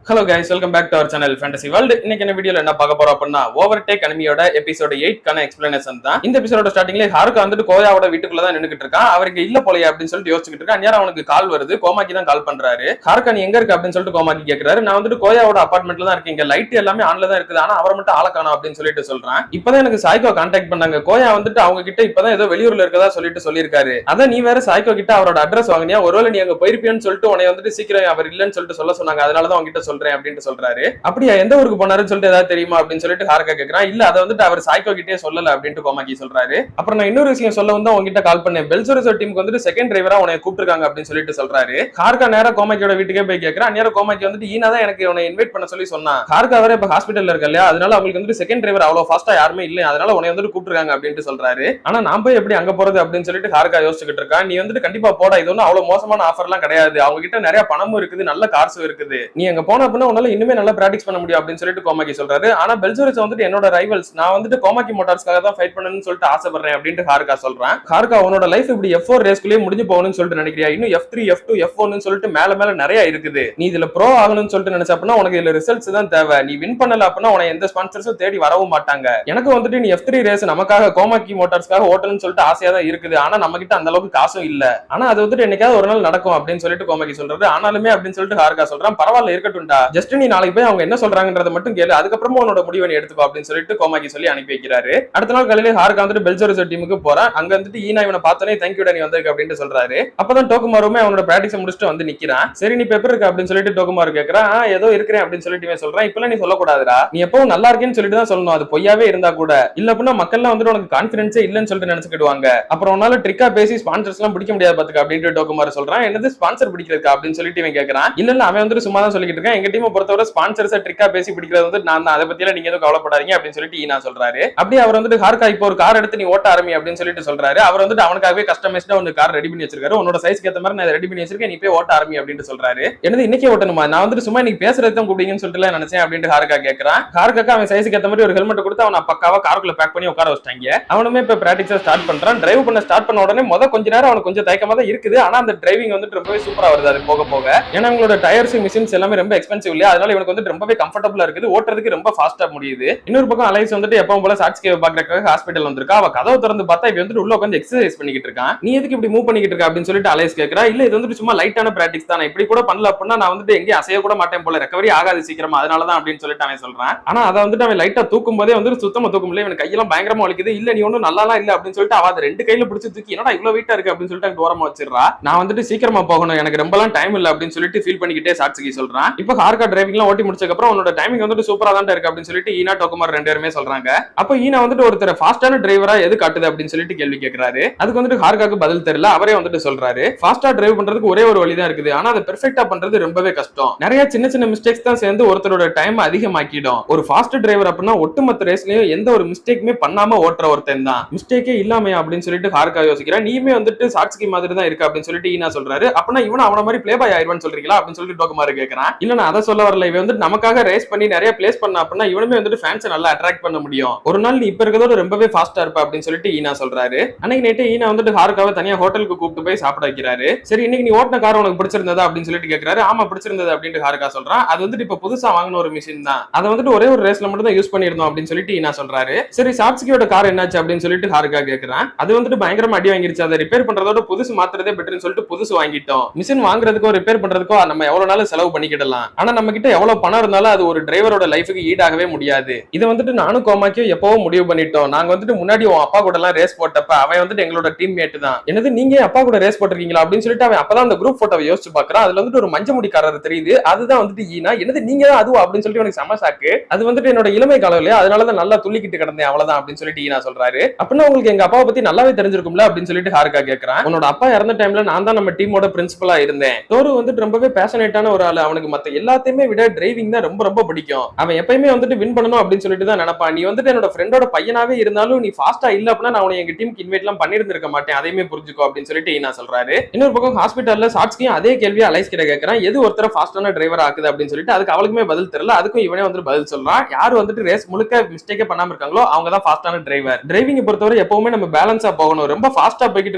Hello guys, welcome back to our channel fantasy world. இன்னைக்கு என்ன வீடியோல என்ன பார்க்க போறோம் அப்படின்னா, ஓவர்டேக் அனிமியோட எபிசோட் 8 கான எக்ஸ்பிளனேஷன் தான். இந்த எபிசோட ஸ்டார்டிங்ல ஹாருகா வந்துட்டு கோயாவோட வீட்டுக்குள்ள தான் நின்னுக்கிட்டு இருக்கான். அவருக்கு இல்ல போலையா அப்படின்னு சொல்லிட்டு யோசிச்சுட்டு இருக்கான். நேரா அவனுக்கு கால் வருது. கோமாக்கி தான் கால் பண்றாரு. ஹாருகா நீ எங்க இருக்க அப்படின்னு சொல்லிட்டு கோமாக்கி கேக்குறாரு. நான் வந்துட்டு கோயாவோட அபார்ட்மெண்ட்ல தான் இருக்கேன். இங்க லைட் எல்லாமே ஆன்ல தான் இருக்குது. ஆனா அவர் மட்டும் ஆள காணோம் அப்படின்னு சொல்லிட்டு சொல்றான். இப்பதான் எனக்கு சாய்கோ கான்டாக்ட் பண்ணாங்க. கோயா வந்துட்டு அவங்க கிட்ட இப்பதான் ஏதோ வெளியூர்ல இருக்கதா சொல்லிட்டு சொல்லியிருக்காரு. அதான் நீ வேற சாய்கோ கிட்ட அவரோட அட்ரஸ் வாங்கினியா? ஒருவேளை நீ அங்க போயிருப்பியான்னு சொல்லிட்டு உன்னை வந்துட்டு சீக்கிரம் அவர் இல்லன்னு சொல்லிட்டு சொல்ல சொன்னாங்க. அதனாலதான் அவங்ககிட்ட சொல்றேன் அப்படின்னு சொல்றாரு. அப்படியா, எந்த ஊருக்கு போனாருன்னு சொல்லிட்டு ஏதாவது தெரியுமா அப்படின்னு சொல்லிட்டு ஹாருகா கேக்குறான். இல்ல அதை வந்துட்டு அவர் சாய்கோ கிட்டே சொல்லல அப்படின்ட்டு கோமாக்கி சொல்றாரு. அப்புறம் நான் இன்னொரு விஷயம் சொல்ல வந்து உங்ககிட்ட கால் பண்ணேன். பெல்சோரிசோ டீமுக்கு வந்துட்டு செகண்ட் டிரைவரா உன்னை கூப்பிட்டுருக்காங்க அப்படின்னு சொல்லிட்டு சொல்றாரு. ஹாருகா நேரா கோமாக்கியோட வீட்டுக்கே போய் கேட்கறான். நேரா கோமாக்கி வந்துட்டு ஈனா தான் எனக்கு உன்னை இன்வைட் பண்ண சொல்லி சொன்னா. ஹாருகா வேற இப்ப ஹாஸ்பிட்டல்ல இருக்க இல்லையா, அதனால அவங்களுக்கு வந்துட்டு செகண்ட் டிரைவர் அவ்வளவு ஃபாஸ்டா யாருமே இல்ல, அதனால உன்னை வந்துட்டு கூப்பிட்டுருக்காங்க அப்படின்ட்டு சொல்றாரு. ஆனா நான் போய் எப்படி அங்க போறது அப்படின்னு சொல்லிட்டு ஹாருகா யோசிச்சுட்டு இருக்கா. நீ வந்துட்டு கண்டிப்பா போடா, இது ஒன்னும் அவ்வளவு மோசமான ஆஃபர் எல்லாம் கிடையாது. அவங்க கிட்ட நிறைய பணமும் இருக்குது, நல்ல கார்ஸும் இருக்குது. நீ அங்க போன அப்படின்னா உன்னால இன்னுமே நல்லா பிராக்டிஸ் பண்ண முடியும் அப்படின்னு சொல்லிட்டு கோமாக்கி சொல்றாரு. ஆனா பெல்சோரிஸ் வந்துட்டு என்னோட ரைவல்ஸ், நான் வந்துட்டு கோமாக்கி மோட்டார்ஸ்க்காக தான் ஃபைட் பண்ணணும்னு சொல்லிட்டு ஆசைப்படுறேன் அப்படின்ட்டு ஹாருகா சொல்றான். ஹாருகா உன்னோட லைஃப் இப்படி F4 ரேஸ்க்குள்ளே முடிஞ்சு போகணும்னு சொல்லிட்டு நினைக்கிறியா? இன்னும் F3 F2 F1 சொல்லிட்டு மேல மேல நிறைய இருக்குது. நீ இதுல ப்ரோ ஆகணும்னு சொல்லிட்டு நினைச்ச அப்படின்னா உனக்கு இதுல ரிசல்ட்ஸ் தான் தேவை. நீ வின் பண்ணல அப்படின்னா உன எந்த ஸ்பான்சர்ஸும் தேடி வரவும் மாட்டாங்க. எனக்கு வந்துட்டு நீ F3 ரேஸ் நமக்காக கோமாக்கி மோட்டார்ஸ்க்காக ஓட்டணும்னு சொல்லிட்டு ஆசையா தான் இருக்குது. ஆனா நம்ம கிட்ட அந்த அளவுக்கு காசும் இல்ல. ஆனா அது வந்துட்டு என்னைக்காவது ஒரு நாள் நடக்கும் அப்படின்னு சொல்லிட்டு கோமாக்கி சொல்றாரு. ஆனாலுமே அப்படின்னு சொல்லிட்டு ஹாருகா சொல்றான். பரவாயில்ல இருக்கட்டும்டா, ஜஸ்ட் நீ நாளைக்கு போய் அவங்க என்ன சொல்றாங்கன்றத மட்டும் கேளு, அதுக்கப்புறமா உன்னோட முடிவை நீ எடுத்துக்கோ அப்படின்னு சொல்லிட்டு கோமாக்கி சொல்லி அனுப்பி வைக்கிறாரு. அடுத்த நாள் காலையில ஹாருகா வந்துட்டு பெல்சோரிசோ டீமுக்கு போறான். அங்க வந்துட்டு ஈனா இவனை பார்த்தோன்னே தேங்க்யூடா நீ வந்திருக்க அப்படின்னு சொல்றாரு. அப்பதான் டோகுமாருமே அவனோட பிராக்டிஸ் முடிச்சுட்டு வந்து நிக்கிறான். சரி நீ பேப்பர் இருக்க அப்படின்னு சொல்லிட்டு டோகுமாரு கேட்கறான். ஏதோ இருக்கிறேன் அப்படின்னு சொல்லிட்டு இவன் சொல்றான். இப்பெல்லாம் நீ சொல்லக்கூடாதுடா, நீ எப்பவும் நல்லா இருக்கேன்னு சொல்லிட்டு தான் சொல்லணும். அது பொய்யாவே இருந்தா கூட இல்ல அப்படின்னா மக்கள்லாம் வந்துட்டு உனக்கு கான்பிடன்ஸே இல்லன்னு சொல்லிட்டு நினைச்சுக்கிடுவாங்க. அப்புறம் உன்னால ட்ரிக்கா பேசி ஸ்பான்சர்ஸ் எல்லாம் பிடிக்க முடியாது பாத்துக்க அப்படின்ட்டு டோகுமாரு சொல்றான். என்னது ஸ்பான்சர் பிடிக்கிறதுக்கா அப்படின்னு சொல்லிட்டு இவன் கேட்கறான். இல்ல அவன் வந்துட்டு சும்மா தான் சொல்லிட்டு இருக்கான். எங்க டீமை பொறுத்தவரை ஸ்பான்சர்ஸ் ட்ரிக்கா பேசி பிடிக்கிறது வந்து நான் தான், அதை பத்தியெல்லாம் நீங்க எதுவும் கவலைப்படாதீங்க அப்படின்னு சொல்லிட்டு ஈனா சொல்றாரு. அப்படியே அவர் வந்துட்டு ஹாருகா இப்போ ஒரு கார் எடுத்து நீ ஓட்ட ஆரம்பி அப்படின்னு சொல்லிட்டு சொல்றாரு. அவர் வந்துட்டு அவனுக்காகவே கஸ்டமைஸ்டா ஒரு கார் ரெடி பண்ணி வச்சிருக்காரு. உன்னோட சைஸ்க்கு ஏத்த மாதிரி நான் ரெடி பண்ணி வச்சிருக்கேன், நீ போய் ஓட்ட ஆரம்பி அப்படின்னு சொல்றாரு. என்னது இன்னைக்கே ஓட்டணுமா? நான் வந்துட்டு சும்மா இன்னைக்கு பேசுறது தான் கூப்பிடுங்கன்னு சொல்லிட்டு நினைச்சேன் அப்படின்ட்டு ஹாருகா கேட்கறான். ஹாருகா அவன் சைஸ்க்கு ஏத்த மாதிரி ஒரு ஹெல்மெட் கொடுத்து அவனை பக்காவா காருக்குள்ள பேக் பண்ணி உட்கார வச்சிட்டாங்க. அவனுமே இப்ப பிராக்டிஸா ஸ்டார்ட் பண்றான். டிரைவ் பண்ண ஸ்டார்ட் பண்ண உடனே கொஞ்ச நேரம் அவனுக்கு கொஞ்சம் தயக்கமா தான் இருக்குது. ஆனா அந்த டிரைவிங் வந்துட்டு ரொம்பவே சூப்பரா வருது அது போக போக. ஏன்னா அவங்களோட டயர்ஸ் மிஷின்ஸ் எல்லாமே ரொம்ப எக்ஸ்பென்சிவ் இல்லையா, அதனால இவனுக்கு வந்து ரொம்பவே கம்ஃபர்டபுளா இருக்குது, ஓட்டுறதுக்கு ரொம்ப ஃபாஸ்டா முடியுது. இன்னொரு பக்கம் அலைஸ் வந்துட்டு எப்பவும் போல சாட்சியை பாக்குறதுக்காக ஹாஸ்பிட்டல் வந்திருக்கா. அவ கதவை திறந்து பார்த்தா இவன் வந்துட்டு உள்ள உட்காந்து எக்ஸசைஸ் பண்ணிக்கிட்டு இருக்கான். நீ எதுக்கு இப்படி மூவ் பண்ணிக்கிட்டு இருக்க அப்படின்னு சொல்லிட்டு அலைஸ் கேட்கறா. இல்ல இது வந்துட்டு சும்மா லைட்டான பிராக்டிஸ் தான், இப்படி கூட பண்ணல அப்படின்னா நான் வந்துட்டு எங்கேயும் அசைய கூட மாட்டேன் போல, ரெக்கவரி ஆகாது சீக்கிரமா, அதனாலதான் அப்படின்னு சொல்லிட்டு அவன் சொல்றான். ஆனா அதை வந்துட்டு அவன் லைட்டா தூக்கும் போதே வந்துட்டு சுத்தமா தூக்க முடியல, இவன் கையெல்லாம் பயங்கரமா வலிக்குது. இல்ல நீ ஒன்னும் நல்லா இல்ல அப்படின்னு சொல்லிட்டு அவ அதை ரெண்டு கையில பிடிச்சி தூக்கி என்னடா இவ்வளவு வெயிட்டா இருக்கு அப்படின்னு சொல்லிட்டு அங்க ஓரமா வச்சிடறா. நான் வந்துட்டு சீக்கிரமா போகணும், எனக்கு ரொம்பலாம் டைம் இல்ல அப்படின்னு சொல்லிட்டு ஃபீல் பண்ணிக்கிட்டே சாட்சிக்கு சொல்றான். இப்போ ஹார்கா டிரைவிங் எல்லாம் ஓட்டி முடிச்சதுக்கு அப்புறம் உன்னோட டைமிங் வந்துட்டு சூப்பரா தான் இருக்கு அப்படின்னு சொல்லிட்டு ஈனா டோகுமார் ரெண்டு பேருமே சொல்றாங்க. அப்ப ஈனா வந்துட்டு ஒருத்தர் ஃபாஸ்டான டிரைவரா எது காட்டுது அப்படின்னு சொல்லிட்டு கேள்வி கேட்கறாரு. அதுக்கு வந்துட்டு ஹார்காக்கு பதில் தெரியல. அவரே வந்துட்டு சொல்றாரு, ஃபாஸ்டா டிரைவ் பண்றதுக்கு ஒரே ஒரு வழி தான் இருக்குது, ஆனா அதை பெர்ஃபெக்ட்டா பண்றது ரொம்பவே கஷ்டம். நிறைய சின்ன சின்ன மிஸ்டேக்ஸ் தான் சேர்ந்து ஒருத்தரோட டைம் அதிகமாக்கிடும். ஒரு ஃபாஸ்ட் டிரைவர் அப்படின்னா ஒட்டுமொத்த ரேஸ்லயும் எந்த ஒரு மிஸ்டேக்குமே பண்ணாம ஓட்டுற ஒருத்தன் தான், மிஸ்டேக்கே இல்லாமையா அப்படின்னு சொல்லிட்டு ஹார்கா யோசிக்கிறேன். நீயுமே வந்துட்டு சாட்சி மாதிரி தான் இருக்கு அப்படின்னு சொல்லிட்டு ஈனா சொல்றாரு. அப்படின்னா இவன் அவன மாதிரி பிளே பாய் ஆயிடுவான்னு சொல்றீங்களா அப்படின்னு சொல்லிட்டு டோகுமாரு கேட்கறான். இல்ல நான் அதை சொல்ல வரல, இவன் வந்துட்டு நமக்காக ரேஸ் பண்ணி நிறைய பிளேஸ் பண்ண அப்படின்னா இவனுமே வந்துட்டு ஃபேன்ஸ் நல்லா அட்ராக்ட் பண்ண முடியும். ஒரு நாள் நீ இப்ப இருக்கிறதோட ரொம்பவே ஃபாஸ்டா இருப்ப அப்படின்னு சொல்லிட்டு ஈனா சொல்றாரு. அன்னைக்கு நைட்டு ஈனா வந்துட்டு ஹாருகாவை தனியா ஹோட்டலுக்கு கூப்பிட்டு போய் சாப்பிட வைக்கிறாரு. சரி இன்னைக்கு நீ ஓட்டின கார் உனக்கு பிடிச்சிருந்ததா அப்படின்னு சொல்லிட்டு கேட்கறாரு. ஆமா பிடிச்சிருந்தது அப்படின்னு ஹாருகா சொல்றான். அது வந்துட்டு இப்ப புதுசா வாங்கின ஒரு மிஷின் தான், அதை வந்துட்டு ஒரே ஒரு ரேஸ்ல மட்டும் தான் யூஸ் பண்ணிருந்தோம் அப்படின்னு சொல்லிட்டு ஈனா சொல்றாரு. சரி சாட்சியோட கார் என்னாச்சு அப்படின்னு சொல்லிட்டு ஹாருகா கேட்கறான். அது வந்துட்டு பயங்கரமா அடி வாங்கிருச்சு, அதை ரிப்பேர் பண்றதோட புதுசு மாத்துறதே பெட்டர்னு சொல்லிட்டு புதுசு வாங்கிட்டோம். மிஷின் வாங்குறதுக்கோ ரிப்பேர் பண்றதுக்கோ நம்ம எவ்வளவு நாள் செலவு பண்ணிக்கிடலாம், ஆனா நம்ம கிட்ட எவ்வளவு பணம் இருந்தாலும் அது ஒரு டிரைவரோட லைஃபுக்கு ஈடாகவே முடியாது. இதை வந்துட்டு நானும் கோமாக்கியும் எப்பவும் முடிவு பண்ணிட்டோம். நாங்க வந்துட்டு முன்னாடி உன் அப்பா கூட எல்லாம் ரேஸ் போட்டப்ப அவன் வந்துட்டு எங்களோட டீம் மேட் தான். என்னது நீங்க அப்பா கூட ரேஸ் போட்டிருக்கீங்களா அப்படின்னு சொல்லிட்டு அவன் அப்பதான் அந்த குரூப் போட்டோவை யோசிச்சு பாக்குறான். அதுல வந்துட்டு ஒரு மஞ்ச முடிக்காரர் தெரியுது, அதுதான் வந்துட்டு ஈனா. என்னது நீங்க தான் அதுவும் அப்படின்னு சொல்லிட்டு எனக்கு சமசாக்கு. அது வந்துட்டு என்னோட இளமை காலம் இல்லையா, அதனாலதான் நல்லா துள்ளிக்கிட்டு கிடந்தேன் அவ்வளவுதான் அப்படின்னு சொல்லிட்டு ஈனா சொல்றாரு. அப்படின்னா உங்களுக்கு எங்க அப்பாவை பத்தி நல்லாவே தெரிஞ்சிருக்கும்ல அப்படின்னு சொல்லிட்டு ஹாருகா கேட்கறான். உன்னோட அப்பா இறந்த டைம்ல நான் தான் நம்ம டீமோட பிரின்சிபலா இருந்தேன். தோரு வந்துட்டு ரொம்பவே பேஷனேட்டான ஒரு ஆளு, அவனுக்கு மத்த எல்லாத்தையுமே விட டிரைவிங் தான் ரொம்ப ரொம்ப பிடிக்கும். அவன் எப்பயுமே வந்துட்டு வின் பண்ணணும் அப்படின்னு சொல்லிட்டு தான் நினைப்பான். நீ வந்துட்டு என்னோட ஃப்ரெண்டோட பையனாவே இருந்தாலும் நீ ஃபாஸ்டா இல்ல அப்படின்னா நான் உன்னை எங்க டீமுக்கு இன்வைட் எல்லாம் பண்ணிருந்திருக்க மாட்டேன், அதையுமே புரிஞ்சுக்கோ அப்படின்னு சொல்லிட்டு ஈனா சொல்றாரு. இன்னொரு பக்கம் ஹாஸ்பிட்டல்ல சாட்சியும் அதே கேள்வியை அலைஸ் கிட்ட கேட்கறான். எது ஒருத்தர ஃபாஸ்டான டிரைவர் ஆக்குது அப்படின்னு சொல்லிட்டு அதுக்கு அவளுக்குமே பதில் தெரியல. அதுக்கும் இவனே வந்து பதில் சொல்றான். யாரு வந்துட்டு ரேஸ் முழுக்க மிஸ்டேக்கே பண்ணாம இருக்காங்களோ அவங்க தான் ஃபாஸ்டான டிரைவர். டிரைவிங் பொறுத்தவரை எப்பவுமே நம்ம பேலன்ஸா போகணும். ரொம்ப ஃபாஸ்டா போய்கிட்டு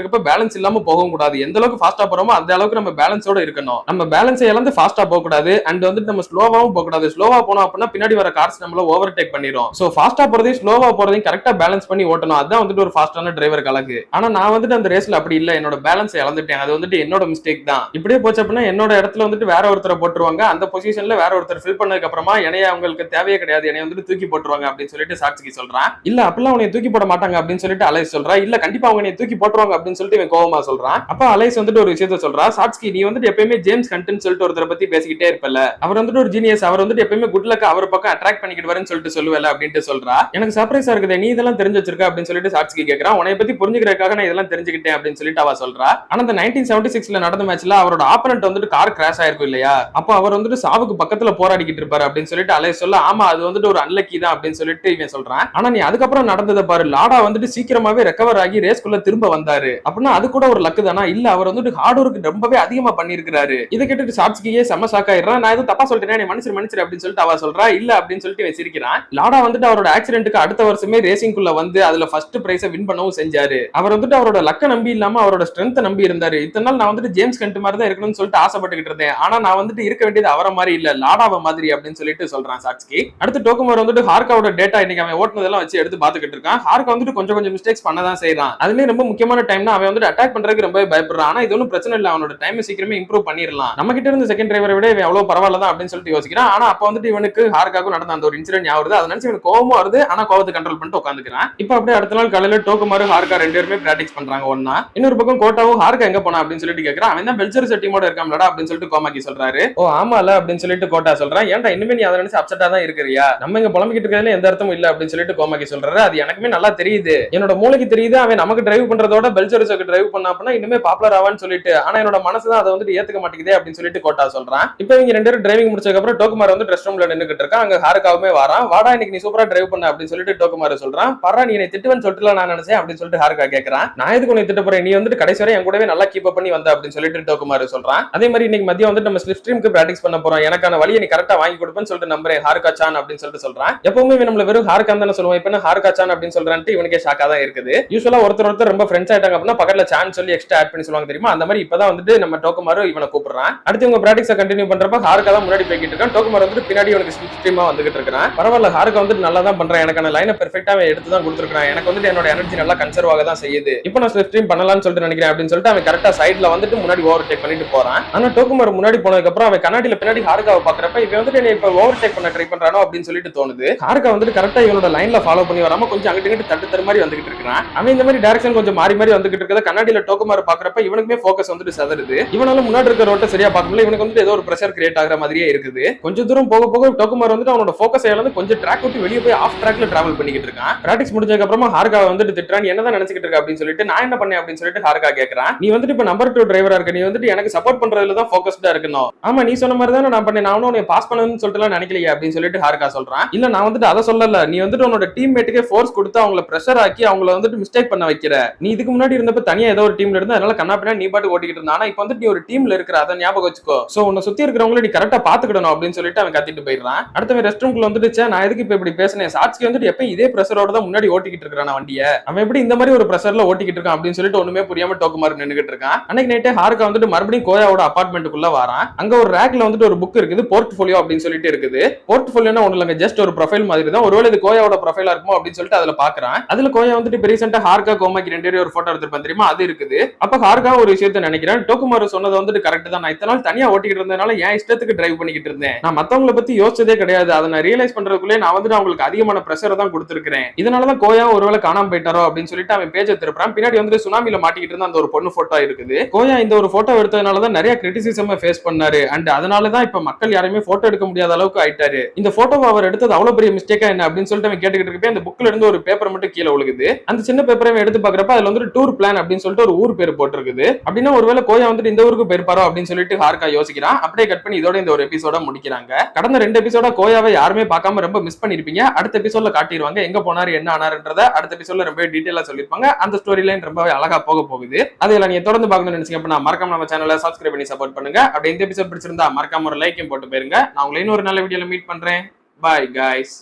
இருக்கப்ப பேலன்ஸ் இல்லாம போகவும் கூடாது. எந்த அளவுக்கு ஃபாஸ்டா போறோமோ அந்த அளவுக்கு நம்ம பேலன்ஸோட இருக்கணும். நம்ம பேலன்ஸை இழந்து ஃபாஸ்டா போக கூடாது. அண்ட் வந்துட்டு நம்ம ஸ்லோவாவும் போக கூடாது. ஸ்லோவா போனோம் அப்படின்னா பின்னாடி வர கார்ஸ் நம்மள ஓவர்டேக் பண்ணிரும். சோ ஃபாஸ்டா போறதையும் ஸ்லோவா போறதையும் கரெக்டா பேலன்ஸ் பண்ணி ஓட்டணும். அதான் வந்துட்டு ஒரு ஃபாஸ்டான டிரைவர் கலக்கு. ஆனா நான் வந்துட்டு அந்த ரேஸ்ல அப்படி இல்ல, என்னோட பேலன்ஸ் இழந்துட்டேன். அது வந்துட்டு என்னோட மிஸ்டேக் தான். இப்படியே போச்சு அப்படின்னா என்னோட இடத்துல வந்துட்டு வேற ஒருத்தரை போட்டுருவாங்க. அந்த பொசிஷன்ல வேற ஒருத்தர் ஃபில் பண்ணதுக்கு அப்புறமா என்னைய அவங்களுக்கு தேவையே கிடையாது, என்னைய வந்துட்டு தூக்கி போட்டுருவாங்க அப்படின்னு சொல்லிட்டு சாட்சிக்கு சொல்றான். இல்ல அப்படிலாம் உன்னை தூக்கி போட மாட்டாங்க அப்படின்னு சொல்லிட்டு அலைஸ் சொல்றா. இல்ல கண்டிப்பா அவங்க என்னை தூக்கி போட்டுருவாங்க அப்படின்னு சொல்லிட்டு இவன் கோவமா சொல்றான். அப்ப அலைஸ் வந்துட்டு ஒரு விஷயத்த சொல்றா. சாட்சி, நீ வந்துட்டு எப்பயுமே ஜேம்ஸ் ஹண்ட்னு சொல்லிட்டு ஒருத்தரை பத்தி பேசிக்கிட்டே இருப்பல, அவர் வந்துட்டு ஒரு ஜீனியஸ், அவர் வந்துட்டு எப்பயுமே குட் லக் அவர் பக்கம் அட்ராக்ட் பண்ணிக்கிட்டு வரேன்னு சொல்லிட்டு சொல்லுவல அப்படின்ட்டு சொல்றா. எனக்கு சர்ப்ரைஸா இருக்குது, நீ இதெல்லாம் தெரிஞ்சு வச்சிருக்க அப்படின்னு சொல்லிட்டு சாட்சிக்கு கேட்கறான். உன்னை பத்தி புரிஞ்சுக்கிறதுக்காக நான் இதெல்லாம் தெரிஞ்சுக்கிட்டேன் அப்படின்னு சொல்லிட்டு அவ சொல்றா. ஆனா அந்த 1976ல நடந்த மேட்ச்ல அவரோட ஆப்பனன்ட் வந்துட்டு கார் கிராஷ் ஆயிருக்கும் இல்லையா, அப்ப அவர் வந்துட்டு சாவுக்கு பக்கத்துல போராடிக்கிட்டு இருப்பாரு அப்படின்னு சொல்லிட்டு அலைஸ் சொல்ல, ஆமா அது வந்துட்டு ஒரு அன்லக்கி தான் அப்படின்னு சொல்லிட்டு இவன் சொல்றான். ஆனா நீ அதுக்கப்புறம் நடந்ததை பாரு, லாடா வந்துட்டு சீக்கிரமாவே ரெக்கவர் ஆகி ரேஸ்குள்ள திரும்ப வந்தாரு அப்படின்னா அது கூட ஒரு லக்கு தானா? இல்ல அவர் வந்துட்டு ஹார்ட் ஒர்க் ரொம்பவே அதிகமா பண்ணிருக்காரு. இதை கேட்டுட்டு சாட்சிக்கே செம ஷாக் ஆயிடுறான். நான் எதுவும் தப்பா சொல்லிட்டேன், நீ மன்னிச்சிரு அப்படின்னு சொல்லிட்டு அவ சொல்றா. இல்ல அப்படின்னு சொல்லிட்டு இவன் சிரிக்கிறான். லாடா வந்துட்டு அவரோட ஆக்சிடென்ட்க்கு அடுத்த வருஷமே ரேசிங்குள்ள வந்து அதுல ஃபர்ஸ்ட் பிரைஸை வின் பண்ணவும் செஞ்சாரு. அவர் வந்துட்டு அவரோட லக்க நம்பி இல்லாம அவரோட ஸ்ட்ரென்த் நம்பி இருந்தாரு. இத்தனை நாள் நான் வந்துட்டு ஜேம்ஸ் ஹண்ட் மாதிரி தான் இருக்கணும்னு சொல்லிட்டு ஆசைப்பட்டுக்கிட்டு இருந்தேன். ஆனா நான் வந்துட்டு இருக்க வேண்டியது அவரை மாதிரி இல்ல, லாடாவ மாதிரி அப்படின்னு சொல்லிட்டு சொல்றான் சாட்சிக்கு. அடுத்து டோக்குமார் வந்துட்டு ஹார்காவோட டேட்டா இன்னைக்கு அவன் ஓட்டுனதெல்லாம் வச்சு எடுத்து பாத்துக்கிட்டு இருக்கான். ஹார்கா வந்துட்டு கொஞ்சம் கொஞ்சம் மிஸ்டேக்ஸ் பண்ணதான் செய்யறான். அதுலயும் ரொம்ப முக்கியமான டைம்னா அவன் வந்துட்டு அட்டாக் பண்றதுக்கு ரொம்ப பயப்படுறான். ஆனா இது ஒன்றும் பிரச்சனை இல்ல, அவனோட டைம் சீக்கிரமே இம்ப்ரூவ் பண்ணிடலாம். நம்ம கிட்ட இருந்து செகண்ட் டிரைவரை விட இவன் எவ்வளவு பரவாயில்ல தான் அப்படின்னு சொல்லிட்டு யோசிக்கிறான். ஆனா அப்ப வந்துட்டு இவனுக்கு ஹார்காவுக்கு நடந்த அந்த ஒரு இன்சிடென்ட் ஞாபகம் வருது. அதை நினைச்சு இவனுக்கு கோவமும் வருது. ஆனா கோவத்தை கண்ட்ரோல் பண்ணிட்டு உட்காந்துக்கிறான். இப்ப அப்படியே அடுத்த நாள் காலையில டோக்குமார் ஹார்கா ரெண்டு பேருமே பிராக்டிஸ் பண்றாங்க ஒன்னா. இன்னொரு பக்கம் கோட்டாவும் ஹார்கா எங்க போனா அப்படின்னு சொல்லிட்டு கேட்கறான். அவன் தான் பெல்ஜர் டீமோட இருக்காம்லடா அப்படின்னு சொல்லிட்டு கோமாக்கி சொல்றாரு. ஓ ஆமால அப்படின்னு சொல்லிட்டு கோட்டா சொல்றான். ஏன்டா இனிமே நீ அதை நினைச்சு அப்செட்டா தான் இருக்கிறியா, நம்ம இங்க புலம்பிக்கிட்டு இருக்கிறதுல எந்த அர்த்தமும் இல்ல அப்படின்னு சொல்லிட்டு கோமாக்கி சொல்றாரு. அது எனக்குமே நல்லா தெரியுது, என்னோட மூளைக்கு தெரியுது, அவன் நமக்கு டிரைவ் பண்றதோட பெல்ஜருக்கு டிரைவ் பண்ணா அப்படின்னா இனிமே பாப்புலர் ஆவான்னு சொல்லிட்டு. ஆனா என்னோட மனசு தான் அதை வந்துட்டு ஏத்துக்க மாட்டேங்குதே அப்படின்னு சொல்லிட்டு கோட்டா சொல்றான். இப்போ இவங்க ரெண்டு பேரும் டிரைவிங் முடிச்சதுக்கு அப்புறம் டோக்குமார் வந்து ரெஸ்ட் ரூம்ல நின்னுக்கிட்டு இருக்கான். அங்க ஹார்காவுமே வரான். வாடா இன்னைக்கு நீ சூப்பரா டிரைவ் பண்ண அப்படின்னு சொல்லிட்டு டோக்குமார் சொல்றான். பரா நீ என்னை திட்டுவன்னு சொல்லிட்டு நான் நினைச்சேன் அப்படின்னு சொல்லிட்டு ஹார்கா கேட்கறான். நான் எதுக்கு உன்னை திட்ட போறேன், நீ வந்துட்டு கடைசி வரை என் கூடவே நல்லா கீப் அப் பண்ணி வந்த அப்படின்னு சொல்லிட்டு டோக்குமார் சொல்றான். அதே மாதிரி இன்னைக்கு மதியம் வந்து நம்ம ஸ்லிப் ஸ்ட்ரீம்க்கு பிராக்டிஸ் பண்ண போறோம், எனக்கான வழியை நீ கரெக்டா வாங்கி கொடுப்பேன்னு சொல்லிட்டு நம்புறேன் ஹார்கா சான் அப்படின்னு சொல்லிட்டு சொல்றான். எப்பவுமே நம்மள வெறும் ஹார்கா தானே சொல்லுவோம், இப்ப ஹார்கா சான் அப்படின்னு சொல்றான்ட்டு இவனுக்கே ஷாக்கா தான் இருக்குது. யூசுவலா ஒருத்தர் ரொம்ப ஃப்ரெண்ட்ஸ் ஆயிட்டாங்க அப்படின்னா பக்கத்துல சான் சொல்லி எக்ஸ்ட்ரா ஆட் பண்ணி சொல்லுவாங்க தெரியுமா, அந்த மாதிரி இப்பதான் வந்துட்டு நம்ம டோக்குமார் இவனை கூப்பிடுறான். அடுத்து இவங்க பிராக்டிஸை கண்டினியூ பண்றப்ப ஹார்கா தான் முன்னாடி போய்கிட்டு இருக்கான். டோக்குமார் வந்துட்டு பின்னாடி இவனுக்கு ஸ்லிப் ஸ்ட்ரீமா வந்துகிட்டு இருக்கான். பரவாயில்ல, ஹார்கா வந்துட்டு நல்லா தான் பண்றான், எனக்கான லைனை பெர்ஃபெக்ட்டா எடுத்து தான் கொடுத்துருக்கான், எனக்கு வந்துட்டு என்னோட எனர்ஜி நல்லா கன்சர்வ் ஆக தான் செய்யுது, இப்போ நான் ஸ்லிப் ஸ்ட்ரீம் பண்ணலாம்னு சொல்லிட்டு நினைக்கிறேன் அப்படின்னு சொல்லிட்டு அவன் கரெக்டா சைட்ல வந்துட்டு முன்னாடி ஓவர்டேக் பண்ணிட்டு போறான். ஆனா டோக்குமார் முன்னாடி போனதுக்கு அப்புறம் அவன் கண்ணாடியில பின்னாடி ஹார்காவை பாக்குறப்ப இவன் வந்துட்டு என்ன இப்ப ஓவர்டேக் பண்ண ட்ரை பண்றானோ அப்படின்னு சொல்லிட்டு தோணுது. ஹார்கா வந்துட்டு கரெக்டா இவனோட லைன்ல ஃபாலோ பண்ணி வராம கொஞ்சம் அங்கிட்டு இங்கிட்டு தட்டு தரு மாதிரி வந்துகிட்டு இருக்கான். அவன் இந்த மாதிரி டைரக்ஷன் கொஞ்சம் மாறி மாறி வந்துகிட்டு இருக்கத கண்ணாடியில டோக்குமார் பாக்குறப்ப இவனுக்குமே ஃபோக்கஸ் வந்துட்டு சதறுது. இவனால முன்னாடி இருக்க ரோட்டை சரியா பார்க்க முடியல, இவனுக்கு வந்துட்டு ஏதோ ஒரு பிரஷர் கிரியேட் ஆகிற மாதிரியே இருக்குது. கொஞ்சம் தூரம் போக போக டோக்குமார் வந்துட்டு அவனோட ஃபோக்கஸ் இழந்து கொஞ்சம் ட்ராக் விட்டு வெளியே போய் ஆஃப் ட்ராக்ல டிராவல் பண்ணிக்கிட்டு இருக்கான். பிராக்டிஸ் முடிஞ்சதுக்கு அப்புறமா ஹார்கா வந்துட்டு திட்டுறான், என்னதான் நினைச்சிட்டு இருக்க அப்படின்னு சொல்லிட்டு. நான் என்ன பண்ணேன் அப்படின்னு சொல்லிட்டு ஹார்கா கேட்கறான். நீ வந்துட்டு இப்ப நம்பர் 2 டிரைவரா இருக்க, நீ வந்துட்டு எனக்கு சப்போர்ட் பண்றதுல தான் ஃபோக்கஸ்டா இருக்கணும். ஆமா நீ சொன்ன மாதிரி தான் நான் பண்ணேன், நான் உன்னை பாஸ் பண்ணணும்னு சொல்லிட்டு நினைக்கலையே அப்படின்னு சொல்லிட்டு ஹார்கா சொல்றான். இல்ல நான் வந்துட்டு அதை சொல்லல, நீ வந்துட்டு உன்னோட டீம்மேட்டுக்கே ஃபோர்ஸ் கொடுத்து அவங்கள பிரஷர் ஆக்கி அவங்கள வந்துட்டு மிஸ்டேக் பண்ண வைக்கிற. நீ இதுக்கு முன்னாடி இருந்தப்ப தனியா ஏதோ ஒரு டீம்ல இருந்து அதனால கண்ணா பின்னா நீ பாட்டு ஓட்டிக்கிட்டு இருந்தா. ஆனா இப்ப வந்துட்டு நீ ஒரு டீம்ல இருக்கிற, அதை ஞாபகம் வச்சுக்கோ. சோ உன்னை சுத்தி இருக்கிறவங்கள நீ கரெக்டா பாத்துக்கிடணும் அப்படின்னு சொல்லிட்டு அவன் கத்திட்டு போயிடுறான். அடுத்த ரெஸ்ட் ரூம்ல வந்துட்டு நான் எதுக்கு இப்ப இப்படி பேசினேன், சாட்சி வந்துட்டு எப்ப இதே பிரஷரோட தான் முன்னாடி ஓட்டிக்கிட்டு இருக்கான் வண்டியை, அவன் எப்படி இந்த மாதிரி ஒரு பிரஷர்ல ஓட்டிக்கிட்டு இருக்கான் அப்படின்னு சொல்லிட்டு ஒண்ணுமே புரியாம டோக்குமார் நின்னுகிட்டு இருக்கான். அன்னைக்கு நைட்டே ஹார்கா வந்துட்டு மறுபடியும் கோயாவோட அபார்ட்மெண்ட்டுக்குள்ள வரான். அங்க ஒரு ரேக்ல வந்துட்டு ஒரு புக் இருக்குது, போர்ட்ஃபோலியோ அப்படின்னு சொல்லிட்டு இருக்குது. போர்ட்ஃபோலியோனா ஒண்ணு இல்லங்க, ஜஸ்ட் ஒரு ப்ரொஃபைல் மாதிரி தான். ஒருவேளை இது கோயாவோட ப்ரொஃபைலா இருக்குமோ அப்படின்னு சொல்லிட்டு அதுல பாக்குறான். அதுல கோயா வந்துட்டு இப்ப ரீசெண்டா ஹார்கா கோமாக்கி ரெண்டு பேரும் ஒரு போட்டோ எடுத்துருப்பான் தெரியுமா, அது இருக்குது. அப்ப ஹார்கா ஒரு விஷயத்தை நினைக்கிறேன், டோக்குமார் சொன்னது வந்துட்டு கரெக்ட் தான், நான் இத்தனை நாள் தனியா ஓட்டிக்கிட்டு இருந்ததுனால என் இஷ்டத்துக்கு டிரைவ் பண்ணிக்கிட்டு இருந்தேன், நான் மத்தவங்களை பத்தி யோசிச்சதே கிடையாது, அதை நான் ரியலைஸ் பண்றதுக்குள்ளே நான் வந்துட்டு அவங்களுக்கு அதிகமான பிரஷரை தான் கொடுத்துருக்கேன், இதனாலதான் கோயா ஒருவேளை காணாம போயிட்டாரோ அப்படின்னு சொல்லிட்டு அவன் பேஜை திருப்புறான். பின்னாடி வந்துட்டு சுனாமில மாட்டிக்கிட்டு இருந்த அந்த ஒரு பொண்ணு போட்டோ இருக்குது. கோயா இந்த ஒரு போட்டோ எடுத்ததுனாலதான் நிறைய கிரிட்டிசிசம் ஃபேஸ் பண்ணாரு. அண்ட் அதனாலதான் இப்ப மக்கள் யாரையுமே போட்டோ எடுக்க முடியாத அளவுக்கு ஆயிட்டாரு. இந்த போட்டோவை அவர் எடுத்தது அவ்வளவு பெரிய மிஸ்டேக்கா என்ன அப்படின்னு சொல்லிட்டு அவன் கேட்டுக்கிட்டு இருக்கப்ப அந்த புக்ல இருந்து ஒரு பேப்பர் மட்டும் கீழே விழுகுது. அந்த சின்ன பேப்பரை எடுத்து பாக்குறப்ப அதுல வந்து டூர் பிளான் அப்படின்னு சொல்லிட்டு ஒரு ஊர் பேர் போட்டிருக்குது. அப்படின்னா ஒருவேளை கோயா வந்துட்டு இந்த ஊருக்கு போயிருப்பாரோ அப்படின்னு சொல்லிட்டு ஹார்கா யோசிக்கிறான். அப்படியே கட் பண்ணி இதோட இந்த ஒரு எபிசோட முடிக்கிறாங்க. கடந்த 2 எபிசோட கோயாவை யாருமே பார்க்காம ரொம்ப மிஸ் பண்ணிருப்பீங்க. அடுத்த எபிசோட்ல காட்டிடுவாங்க எங்க போனாரு என்ன ஆனாருன்றத. அடுத்த எபிசோட்ல ரொம்ப டீடைலா சொல்லிருப்பாங்க. அந்த ஸ்டோரி லைன் ரொம்பவே அழகா போக போகுது. அதெல்லாம் நீங்க தொடர்ந்து பார்க்கணும்னு நினைச்சீங்க அப்படின்னா மறக்காம நம்ம சேனலை சப்ஸ்கிரைப் பண்ணி சப்போர்ட் பண்ணுங்க. அப்படி இந்த எபிசோட் பிடிச்சிருந்தா மறக்காம ஒரு லைக்கும் போட்டு போயிருங்க. நான் உங்களை இன்னொரு நல்ல வீடியோல மீட் பண்றேன். Bye guys.